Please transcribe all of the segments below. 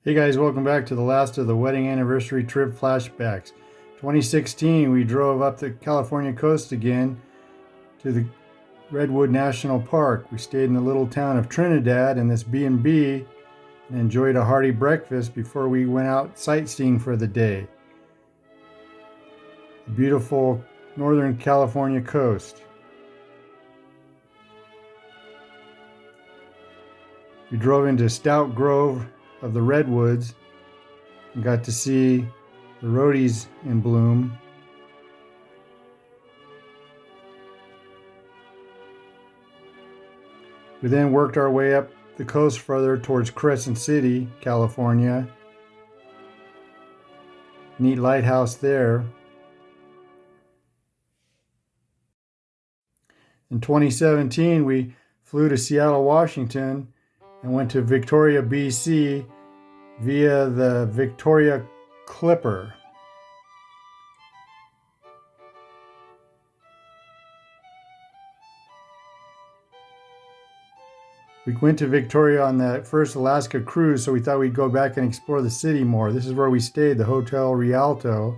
Hey guys, welcome back to the last of the Wedding Anniversary Trip Flashbacks. 2016, we drove up the California coast again to the Redwood National Park. We stayed in the little town of Trinidad in this B&B and enjoyed a hearty breakfast before we went out sightseeing for the day. The beautiful Northern California coast. We drove into Stout Grove of the redwoods and got to see the roadies in bloom. We then worked our way up the coast further towards Crescent City, California. Neat lighthouse there. In 2017, we flew to Seattle, Washington and went to Victoria, BC via the Victoria Clipper. We went to Victoria on that first Alaska cruise, so we thought we'd go back and explore the city more. This is where we stayed, the Hotel Rialto.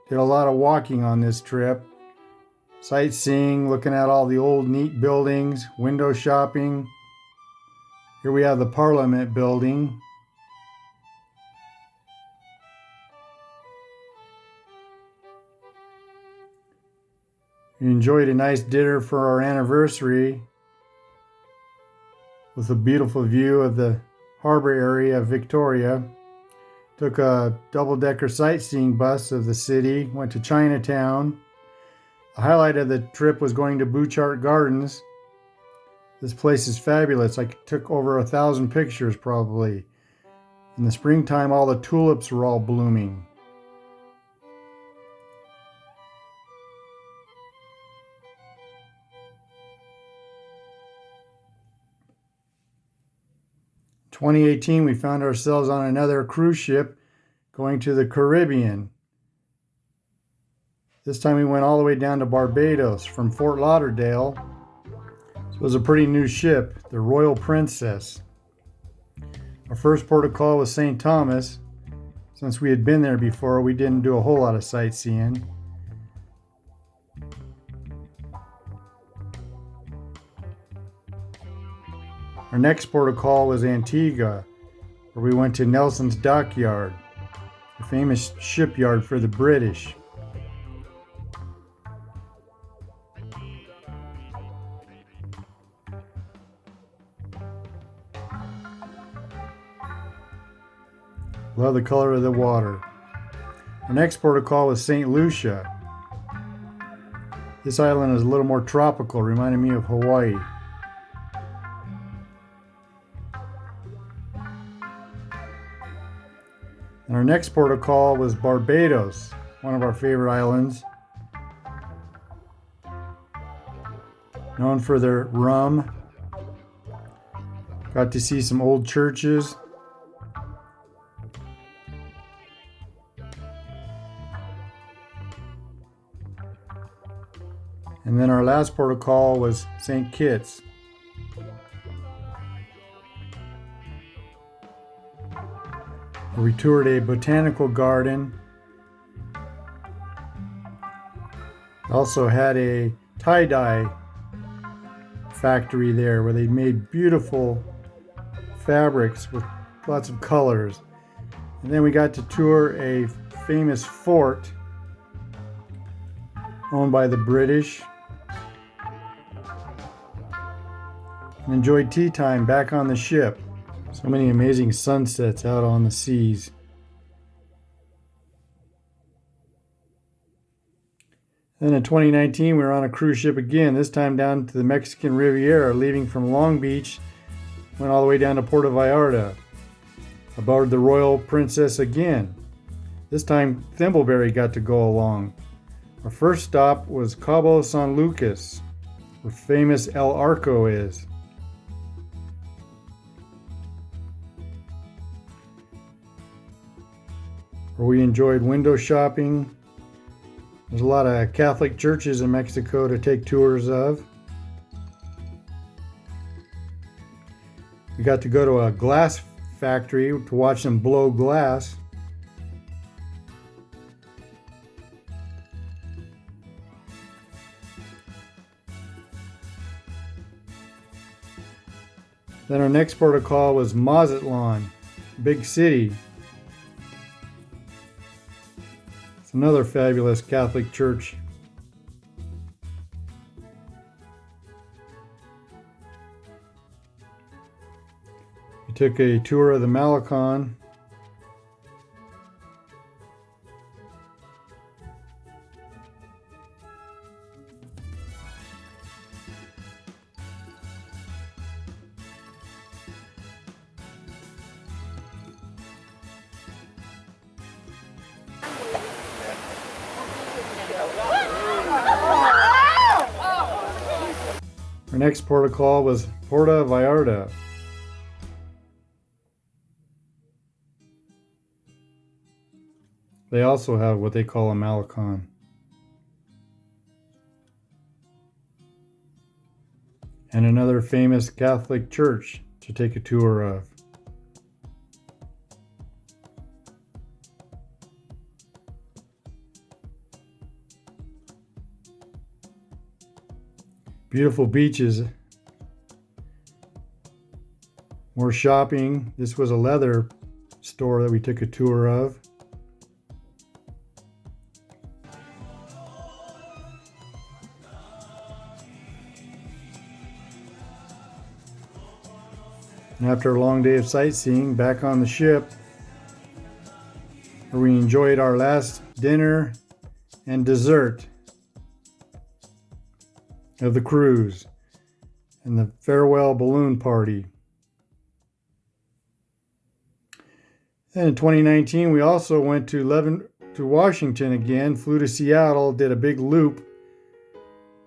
Did a lot of walking on this trip. Sightseeing, looking at all the old neat buildings, window shopping. Here we have the Parliament building. We enjoyed a nice dinner for our anniversary with a beautiful view of the harbor area of Victoria. Took a double-decker sightseeing bus of the city, went to Chinatown. The highlight of the trip was going to Bouchard Gardens. This place is fabulous. I took over 1,000 pictures probably. In the springtime, all the tulips were all blooming. In 2018, we found ourselves on another cruise ship going to the Caribbean. This time we went all the way down to Barbados from Fort Lauderdale. It was a pretty new ship, the Royal Princess. Our first port of call was St. Thomas. Since we had been there before, we didn't do a whole lot of sightseeing. Our next port of call was Antigua, where we went to Nelson's Dockyard, a famous shipyard for the British. Love the color of the water. Our next port of call was St. Lucia. This island is a little more tropical, reminding me of Hawaii. And our next port of call was Barbados, one of our favorite islands. Known for their rum. Got to see some old churches. And then our last port of call was St. Kitts. We toured a botanical garden. Also had a tie-dye factory there where they made beautiful fabrics with lots of colors. And then we got to tour a famous fort owned by the British. And enjoyed tea time back on the ship. So many amazing sunsets out on the seas. Then in 2019, we were on a cruise ship again, this time down to the Mexican Riviera, leaving from Long Beach, went all the way down to Puerto Vallarta, aboard the Royal Princess again. This time, Thimbleberry got to go along. Our first stop was Cabo San Lucas, where famous El Arco is. Where we enjoyed window shopping. There's a lot of Catholic churches in Mexico to take tours of. We got to go to a glass factory to watch them blow glass. Then our next port of call was Mazatlan, big city. It's another fabulous Catholic church. We took a tour of the Malecon. Our next port of call was Puerto Vallarta. They also have what they call a Malecon. And another famous Catholic church to take a tour of. Beautiful beaches. More shopping. This was a leather store that we took a tour of. And after a long day of sightseeing, back on the ship, where we enjoyed our last dinner and dessert of the cruise and the farewell balloon party. And in 2019, we also went to Washington again, flew to Seattle, did a big loop,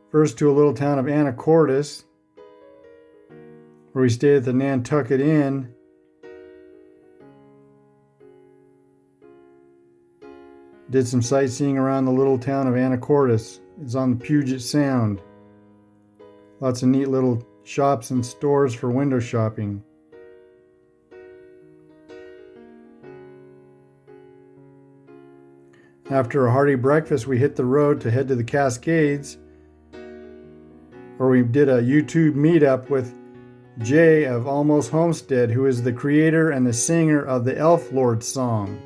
first to a little town of Anacortes, where we stayed at the Nantucket Inn. Did some sightseeing around the little town of Anacortes. It's on the Puget Sound. Lots of neat little shops and stores for window shopping. After a hearty breakfast, we hit the road to head to the Cascades, where we did a YouTube meetup with Jay of Almost Homestead, who is the creator and the singer of the Elf Lord song.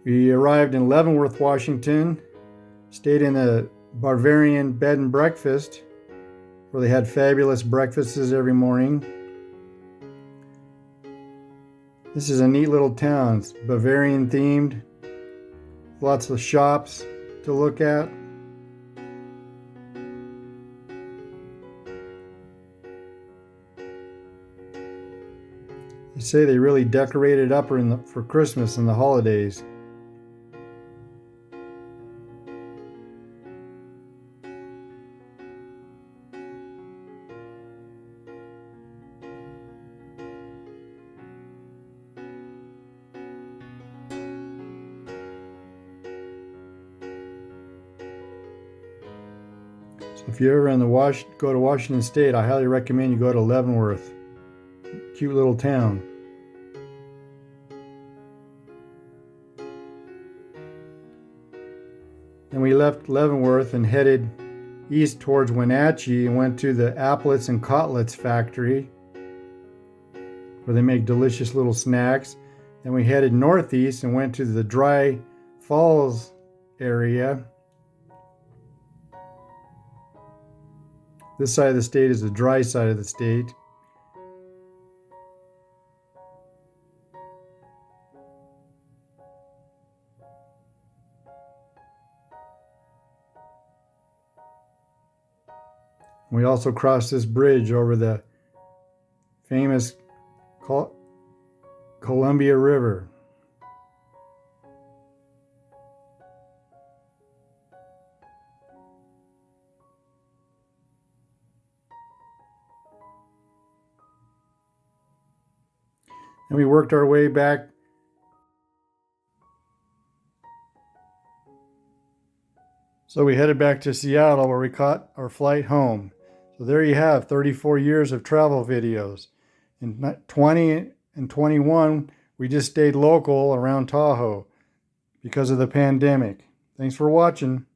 We arrived in Leavenworth, Washington, stayed in a Bavarian bed and breakfast, where they had fabulous breakfasts every morning. This is a neat little town. It's Bavarian themed. Lots of shops to look at. They say they really decorated up for Christmas and the holidays. So if you're ever in go to Washington State, I highly recommend you go to Leavenworth. Cute little town. Then we left Leavenworth and headed east towards Wenatchee and went to the Applets and Cotlets factory, where they make delicious little snacks. Then we headed northeast and went to the Dry Falls area. This side of the state is the dry side of the state. We also crossed this bridge over the famous Columbia River. And we worked our way back So we headed back to Seattle, where we caught our flight home. So there you have 34 years of travel videos. In 20 and 21, we just stayed local around Tahoe because of the pandemic. Thanks for watching.